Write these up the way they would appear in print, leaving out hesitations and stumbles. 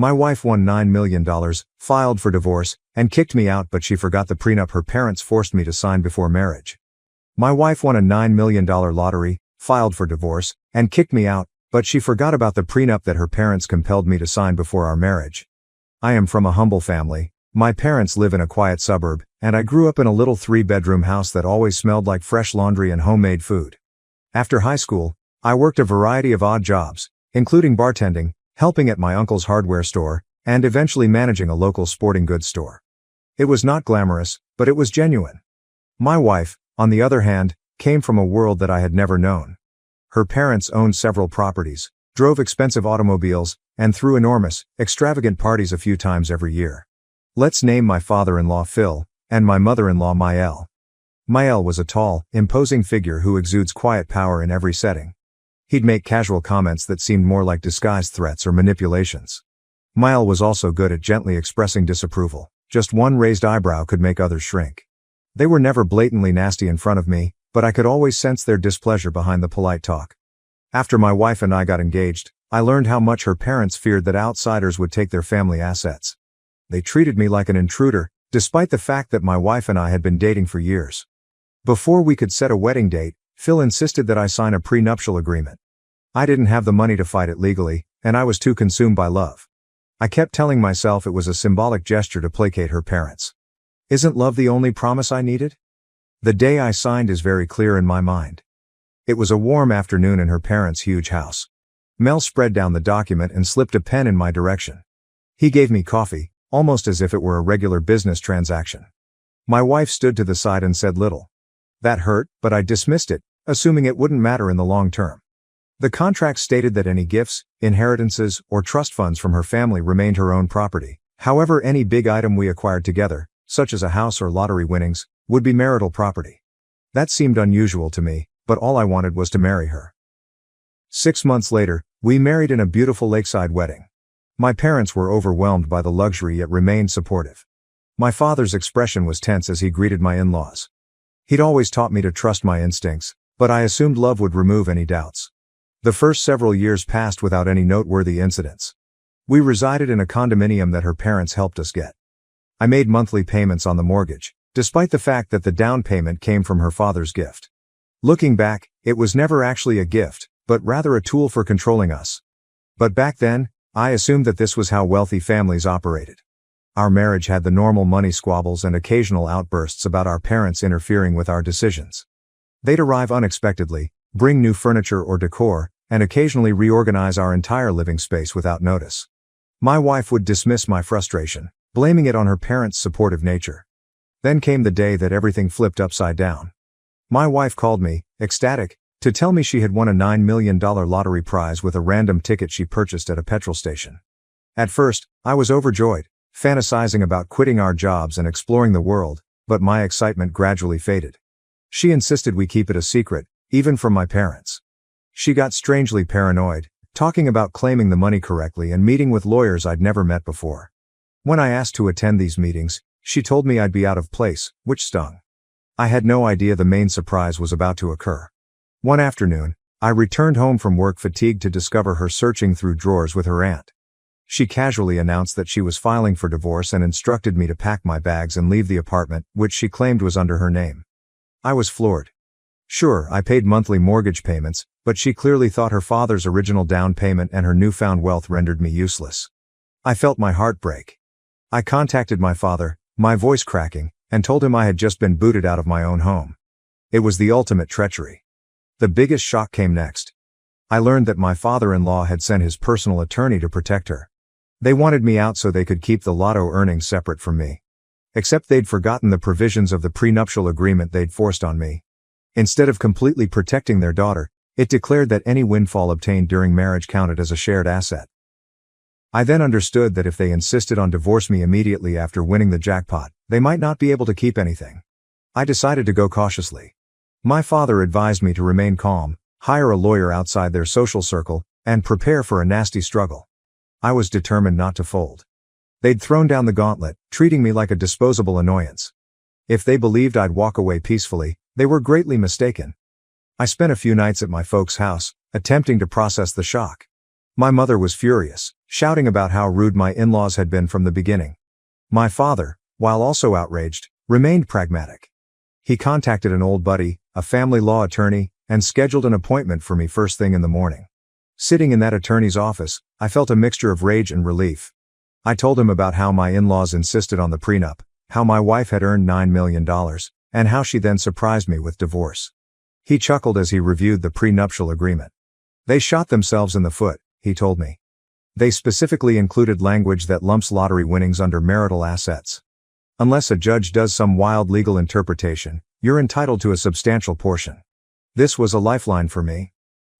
My wife won $9 million, filed for divorce, and kicked me out, but she forgot the prenup her parents forced me to sign before marriage. My wife won a $9 million lottery, filed for divorce, and kicked me out, but she forgot about the prenup that her parents compelled me to sign before our marriage. I am from a humble family. My parents live in a quiet suburb, and I grew up in a little 3-bedroom house that always smelled like fresh laundry and homemade food. After high school, I worked a variety of odd jobs, including bartending, helping at my uncle's hardware store, and eventually managing a local sporting goods store. It was not glamorous, but it was genuine. My wife, on the other hand, came from a world that I had never known. Her parents owned several properties, drove expensive automobiles, and threw enormous, extravagant parties a few times every year. Let's name my father-in-law Phil, and my mother-in-law Maëlle. Maëlle was a tall, imposing figure who exudes quiet power in every setting. He'd make casual comments that seemed more like disguised threats or manipulations. Maëlle was also good at gently expressing disapproval. Just one raised eyebrow could make others shrink. They were never blatantly nasty in front of me, but I could always sense their displeasure behind the polite talk. After my wife and I got engaged, I learned how much her parents feared that outsiders would take their family assets. They treated me like an intruder, despite the fact that my wife and I had been dating for years. Before we could set a wedding date, Phil insisted that I sign a prenuptial agreement. I didn't have the money to fight it legally, and I was too consumed by love. I kept telling myself it was a symbolic gesture to placate her parents. Isn't love the only promise I needed? The day I signed is very clear in my mind. It was a warm afternoon in her parents' huge house. Mel spread down the document and slipped a pen in my direction. He gave me coffee, almost as if it were a regular business transaction. My wife stood to the side and said little. That hurt, but I dismissed it, assuming it wouldn't matter in the long term. The contract stated that any gifts, inheritances, or trust funds from her family remained her own property. However, any big item we acquired together, such as a house or lottery winnings, would be marital property. That seemed unusual to me, but all I wanted was to marry her. 6 months later, we married in a beautiful lakeside wedding. My parents were overwhelmed by the luxury yet remained supportive. My father's expression was tense as he greeted my in-laws. He'd always taught me to trust my instincts, but I assumed love would remove any doubts. The first several years passed without any noteworthy incidents. We resided in a condominium that her parents helped us get. I made monthly payments on the mortgage, despite the fact that the down payment came from her father's gift. Looking back, it was never actually a gift, but rather a tool for controlling us. But back then, I assumed that this was how wealthy families operated. Our marriage had the normal money squabbles and occasional outbursts about our parents interfering with our decisions. They'd arrive unexpectedly, bring new furniture or decor, and occasionally reorganize our entire living space without notice. My wife would dismiss my frustration, blaming it on her parents' supportive nature. Then came the day that everything flipped upside down. My wife called me, ecstatic, to tell me she had won a $9 million lottery prize with a random ticket she purchased at a petrol station. At first, I was overjoyed, fantasizing about quitting our jobs and exploring the world, but my excitement gradually faded. She insisted we keep it a secret, even from my parents. She got strangely paranoid, talking about claiming the money correctly and meeting with lawyers I'd never met before. When I asked to attend these meetings, she told me I'd be out of place, which stung. I had no idea the main surprise was about to occur. One afternoon, I returned home from work fatigued to discover her searching through drawers with her aunt. She casually announced that she was filing for divorce and instructed me to pack my bags and leave the apartment, which she claimed was under her name. I was floored. Sure, I paid monthly mortgage payments, but she clearly thought her father's original down payment and her newfound wealth rendered me useless. I felt my heart break. I contacted my father, my voice cracking, and told him I had just been booted out of my own home. It was the ultimate treachery. The biggest shock came next. I learned that my father-in-law had sent his personal attorney to protect her. They wanted me out so they could keep the lotto earnings separate from me. Except they'd forgotten the provisions of the prenuptial agreement they'd forced on me. Instead of completely protecting their daughter, it declared that any windfall obtained during marriage counted as a shared asset. I then understood that if they insisted on divorce me immediately after winning the jackpot, they might not be able to keep anything. I decided to go cautiously. My father advised me to remain calm, hire a lawyer outside their social circle, and prepare for a nasty struggle. I was determined not to fold. They'd thrown down the gauntlet, treating me like a disposable annoyance. If they believed I'd walk away peacefully, they were greatly mistaken. I spent a few nights at my folks' house, attempting to process the shock. My mother was furious. shouting about how rude my in-laws had been from the beginning. My father, while also outraged, remained pragmatic. He contacted an old buddy, a family law attorney, and scheduled an appointment for me first thing in the morning. Sitting in that attorney's office, I felt a mixture of rage and relief. I told him about how my in-laws insisted on the prenup, how my wife had earned $9 million, and how she then surprised me with divorce. He chuckled as he reviewed the prenuptial agreement. They shot themselves in the foot, he told me. They specifically included language that lumps lottery winnings under marital assets. Unless a judge does some wild legal interpretation, you're entitled to a substantial portion. This was a lifeline for me.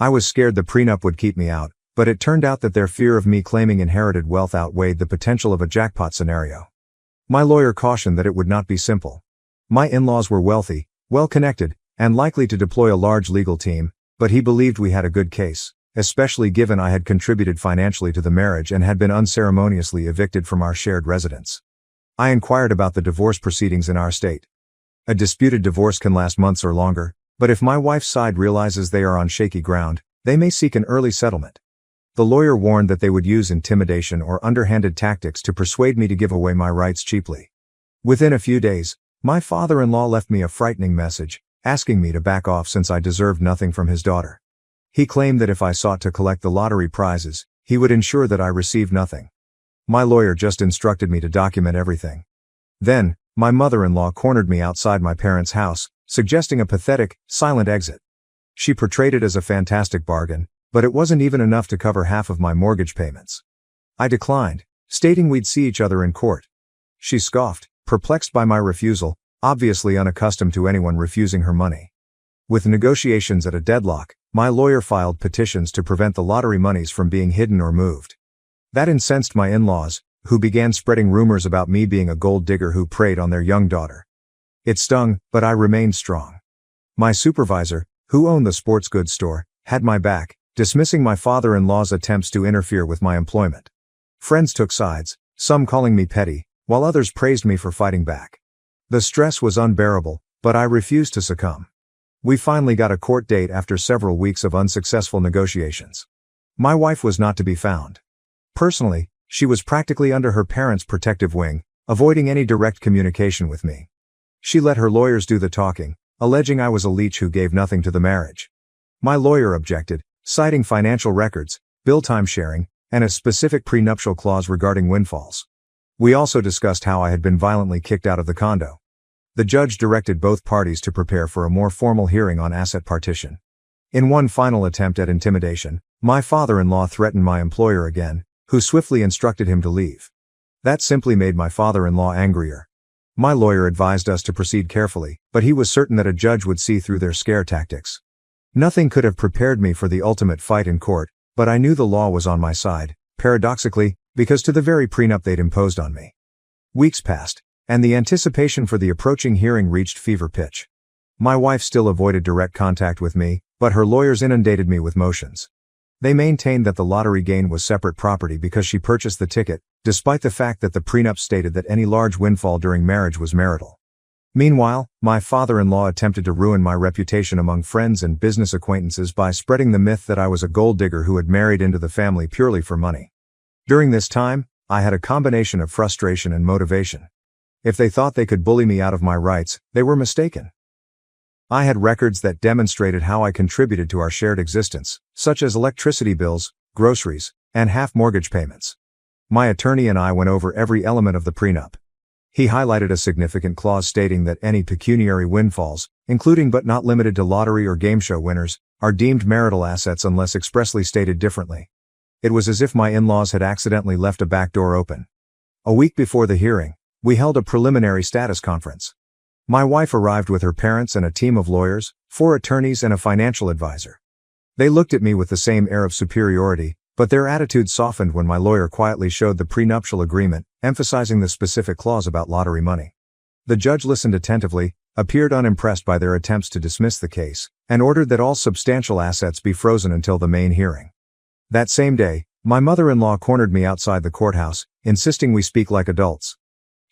I was scared the prenup would keep me out, but it turned out that their fear of me claiming inherited wealth outweighed the potential of a jackpot scenario. My lawyer cautioned that it would not be simple. My in-laws were wealthy, well-connected, and likely to deploy a large legal team, but he believed we had a good case, especially given I had contributed financially to the marriage and had been unceremoniously evicted from our shared residence. I inquired about the divorce proceedings in our state. A disputed divorce can last months or longer, but if my wife's side realizes they are on shaky ground, they may seek an early settlement. The lawyer warned that they would use intimidation or underhanded tactics to persuade me to give away my rights cheaply. Within a few days, my father-in-law left me a frightening message, asking me to back off since I deserved nothing from his daughter. He claimed that if I sought to collect the lottery prizes, he would ensure that I received nothing. My lawyer just instructed me to document everything. Then, my mother-in-law cornered me outside my parents' house, suggesting a pathetic, silent exit. She portrayed it as a fantastic bargain, but it wasn't even enough to cover half of my mortgage payments. I declined, stating we'd see each other in court. She scoffed, perplexed by my refusal, obviously unaccustomed to anyone refusing her money. With negotiations at a deadlock, my lawyer filed petitions to prevent the lottery monies from being hidden or moved. That incensed my in-laws, who began spreading rumors about me being a gold digger who preyed on their young daughter. It stung, but I remained strong. My supervisor, who owned the sports goods store, had my back, dismissing my father-in-law's attempts to interfere with my employment. Friends took sides, some calling me petty, while others praised me for fighting back. The stress was unbearable, but I refused to succumb. We finally got a court date after several weeks of unsuccessful negotiations. My wife was not to be found. Personally, she was practically under her parents' protective wing, avoiding any direct communication with me. She let her lawyers do the talking, alleging I was a leech who gave nothing to the marriage. My lawyer objected, citing financial records, bill time sharing, and a specific prenuptial clause regarding windfalls. We also discussed how I had been violently kicked out of the condo. The judge directed both parties to prepare for a more formal hearing on asset partition. In one final attempt at intimidation, my father-in-law threatened my employer again, who swiftly instructed him to leave. That simply made my father-in-law angrier. My lawyer advised us to proceed carefully, but he was certain that a judge would see through their scare tactics. Nothing could have prepared me for the ultimate fight in court, but I knew the law was on my side, paradoxically, because to the very prenup they'd imposed on me. Weeks passed, and the anticipation for the approaching hearing reached fever pitch. My wife still avoided direct contact with me, but her lawyers inundated me with motions. They maintained that the lottery gain was separate property because she purchased the ticket, despite the fact that the prenup stated that any large windfall during marriage was marital. Meanwhile, my father-in-law attempted to ruin my reputation among friends and business acquaintances by spreading the myth that I was a gold digger who had married into the family purely for money. During this time, I had a combination of frustration and motivation. If they thought they could bully me out of my rights, they were mistaken. I had records that demonstrated how I contributed to our shared existence, such as electricity bills, groceries, and half mortgage payments. My attorney and I went over every element of the prenup. He highlighted a significant clause stating that any pecuniary windfalls, including but not limited to lottery or game show winners, are deemed marital assets unless expressly stated differently. It was as if my in-laws had accidentally left a back door open. A week before the hearing, we held a preliminary status conference. My wife arrived with her parents and a team of lawyers, 4 attorneys and a financial advisor. They looked at me with the same air of superiority, but their attitude softened when my lawyer quietly showed the prenuptial agreement, emphasizing the specific clause about lottery money. The judge listened attentively, appeared unimpressed by their attempts to dismiss the case, and ordered that all substantial assets be frozen until the main hearing. That same day, my mother-in-law cornered me outside the courthouse, insisting we speak like adults.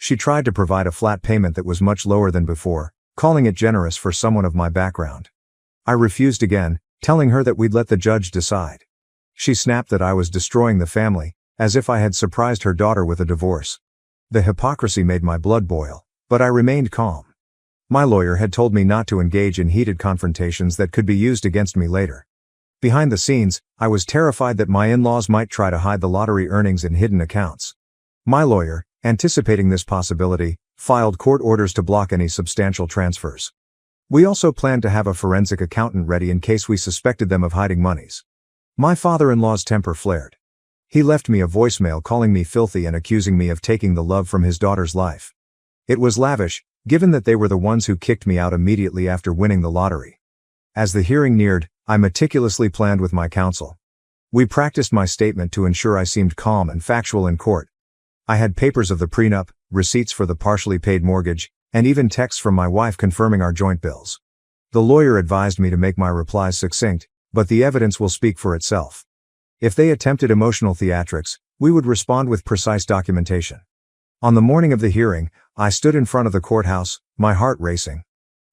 She tried to provide a flat payment that was much lower than before, calling it generous for someone of my background. I refused again, telling her that we'd let the judge decide. She snapped that I was destroying the family, as if I had surprised her daughter with a divorce. The hypocrisy made my blood boil, but I remained calm. My lawyer had told me not to engage in heated confrontations that could be used against me later. Behind the scenes, I was terrified that my in-laws might try to hide the lottery earnings in hidden accounts. My lawyer, anticipating this possibility, filed court orders to block any substantial transfers. We also planned to have a forensic accountant ready in case we suspected them of hiding monies. My father-in-law's temper flared. He left me a voicemail calling me filthy and accusing me of taking the love from his daughter's life. It was lavish, given that they were the ones who kicked me out immediately after winning the lottery. As the hearing neared, I meticulously planned with my counsel. We practiced my statement to ensure I seemed calm and factual in court. I had papers of the prenup, receipts for the partially paid mortgage, and even texts from my wife confirming our joint bills. The lawyer advised me to make my replies succinct, but the evidence will speak for itself. If they attempted emotional theatrics, we would respond with precise documentation. On the morning of the hearing, I stood in front of the courthouse, my heart racing.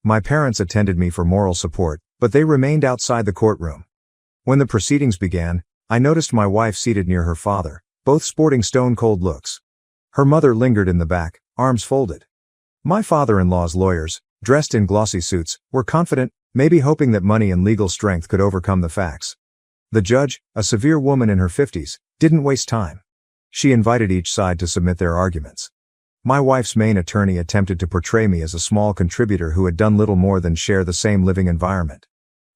My parents attended me for moral support, but they remained outside the courtroom. When the proceedings began, I noticed my wife seated near her father, both sporting stone-cold looks. Her mother lingered in the back, arms folded. My father-in-law's lawyers, dressed in glossy suits, were confident, maybe hoping that money and legal strength could overcome the facts. The judge, a severe woman in her 50s, didn't waste time. She invited each side to submit their arguments. My wife's main attorney attempted to portray me as a small contributor who had done little more than share the same living environment.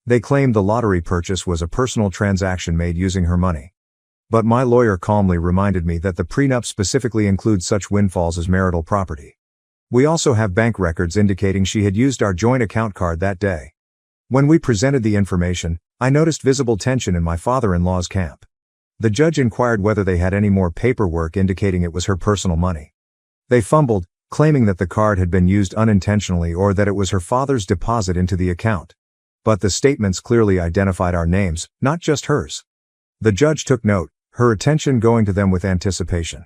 They claimed the lottery purchase was a personal transaction made using her money. But my lawyer calmly reminded me that the prenup specifically includes such windfalls as marital property. We also have bank records indicating she had used our joint account card that day. When we presented the information, I noticed visible tension in my father-in-law's camp. The judge inquired whether they had any more paperwork indicating it was her personal money. They fumbled, claiming that the card had been used unintentionally or that it was her father's deposit into the account. But the statements clearly identified our names, not just hers. The judge took note, her attention going to them with anticipation.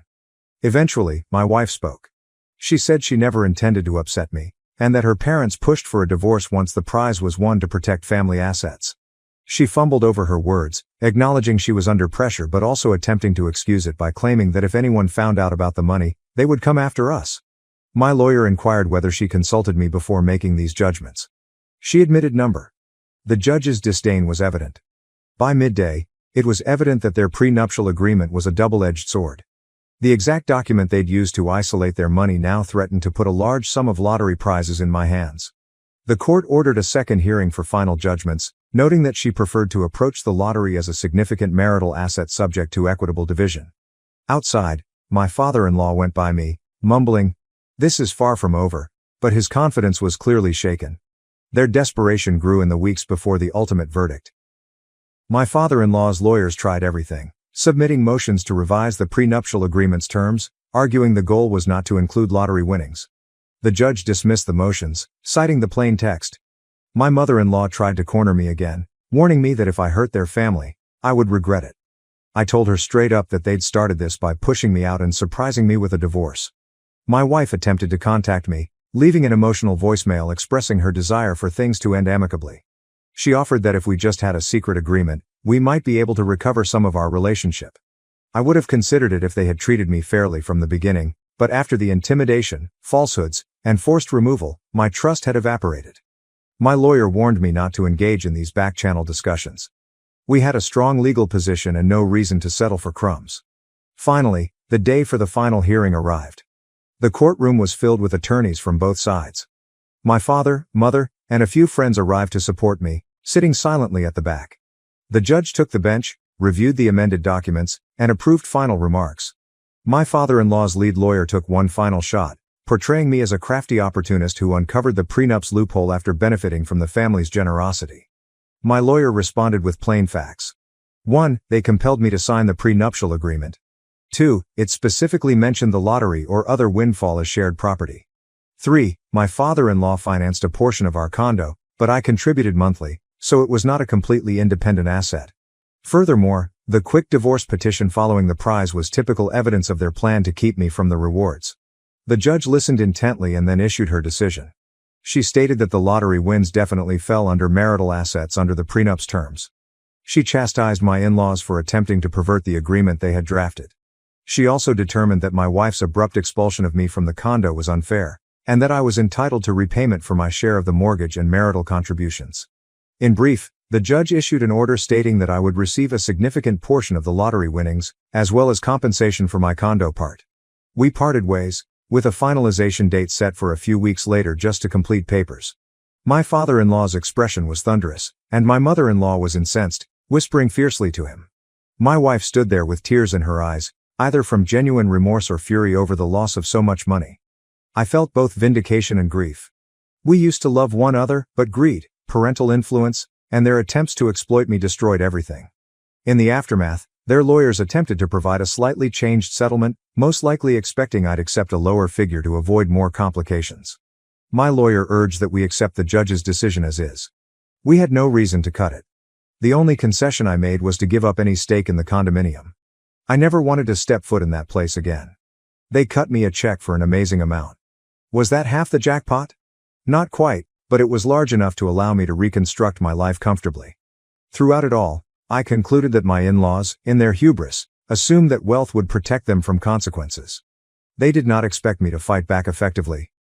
Eventually, my wife spoke. She said she never intended to upset me, and that her parents pushed for a divorce once the prize was won to protect family assets. She fumbled over her words, acknowledging she was under pressure but also attempting to excuse it by claiming that if anyone found out about the money, they would come after us. My lawyer inquired whether she consulted me before making these judgments. She admitted number. The judge's disdain was evident. By midday, it was evident that their prenuptial agreement was a double-edged sword. The exact document they'd used to isolate their money now threatened to put a large sum of lottery prizes in my hands. The court ordered a second hearing for final judgments, noting that she preferred to approach the lottery as a significant marital asset subject to equitable division. Outside, my father-in-law went by me, mumbling, "This is far from over," but his confidence was clearly shaken. Their desperation grew in the weeks before the ultimate verdict. My father-in-law's lawyers tried everything, submitting motions to revise the prenuptial agreement's terms, arguing the goal was not to include lottery winnings. The judge dismissed the motions, citing the plain text. My mother-in-law tried to corner me again, warning me that if I hurt their family, I would regret it. I told her straight up that they'd started this by pushing me out and surprising me with a divorce. My wife attempted to contact me, leaving an emotional voicemail expressing her desire for things to end amicably. She offered that if we just had a secret agreement, we might be able to recover some of our relationship. I would have considered it if they had treated me fairly from the beginning, but after the intimidation, falsehoods, and forced removal, my trust had evaporated. My lawyer warned me not to engage in these back-channel discussions. We had a strong legal position and no reason to settle for crumbs. Finally, the day for the final hearing arrived. The courtroom was filled with attorneys from both sides. My father, mother, and a few friends arrived to support me, sitting silently at the back. The judge took the bench, reviewed the amended documents, and approved final remarks. My father-in-law's lead lawyer took one final shot, portraying me as a crafty opportunist who uncovered the prenup's loophole after benefiting from the family's generosity. My lawyer responded with plain facts. 1. They compelled me to sign the prenuptial agreement. 2. It specifically mentioned the lottery or other windfall as shared property. 3. My father-in-law financed a portion of our condo, but I contributed monthly, so it was not a completely independent asset. Furthermore, the quick divorce petition following the prize was typical evidence of their plan to keep me from the rewards. The judge listened intently and then issued her decision. She stated that the lottery wins definitely fell under marital assets under the prenup's terms. She chastised my in-laws for attempting to pervert the agreement they had drafted. She also determined that my wife's abrupt expulsion of me from the condo was unfair, and that I was entitled to repayment for my share of the mortgage and marital contributions. In brief, the judge issued an order stating that I would receive a significant portion of the lottery winnings, as well as compensation for my condo part. We parted ways, with a finalization date set for a few weeks later just to complete papers. My father-in-law's expression was thunderous, and my mother-in-law was incensed, whispering fiercely to him. My wife stood there with tears in her eyes, either from genuine remorse or fury over the loss of so much money. I felt both vindication and grief. We used to love one another, but greed, parental influence, and their attempts to exploit me destroyed everything. In the aftermath, their lawyers attempted to provide a slightly changed settlement, most likely expecting I'd accept a lower figure to avoid more complications. My lawyer urged that we accept the judge's decision as is. We had no reason to cut it. The only concession I made was to give up any stake in the condominium. I never wanted to step foot in that place again. They cut me a check for an amazing amount. Was that half the jackpot? Not quite, but it was large enough to allow me to reconstruct my life comfortably. Throughout it all, I concluded that my in-laws, in their hubris, assumed that wealth would protect them from consequences. They did not expect me to fight back effectively.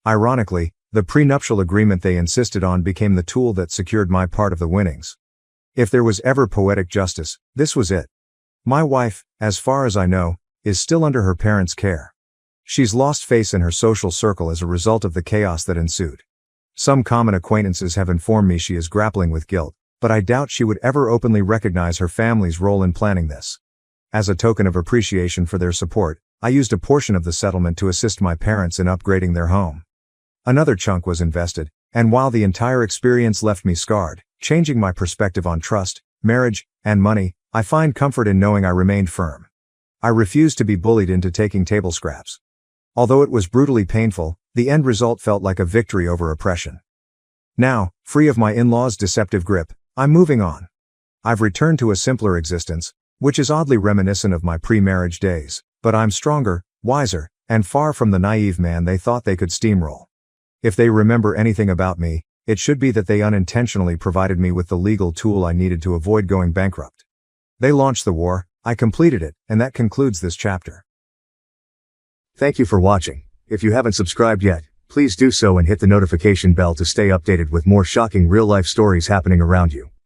Ironically, the prenuptial agreement they insisted on became the tool that secured my part of the winnings. If there was ever poetic justice, this was it. My wife, as far as I know, is still under her parents' care. She's lost face in her social circle as a result of the chaos that ensued. Some common acquaintances have informed me she is grappling with guilt, but I doubt she would ever openly recognize her family's role in planning this. As a token of appreciation for their support, I used a portion of the settlement to assist my parents in upgrading their home. Another chunk was invested, and while the entire experience left me scarred, changing my perspective on trust, marriage, and money, I find comfort in knowing I remained firm. I refused to be bullied into taking table scraps. Although it was brutally painful, the end result felt like a victory over oppression. Now, free of my in-laws' deceptive grip, I'm moving on. I've returned to a simpler existence, which is oddly reminiscent of my pre-marriage days, but I'm stronger, wiser, and far from the naive man they thought they could steamroll. If they remember anything about me, it should be that they unintentionally provided me with the legal tool I needed to avoid going bankrupt. They launched the war, I completed it, and that concludes this chapter. Thank you for watching. If you haven't subscribed yet, please do so and hit the notification bell to stay updated with more shocking real-life stories happening around you.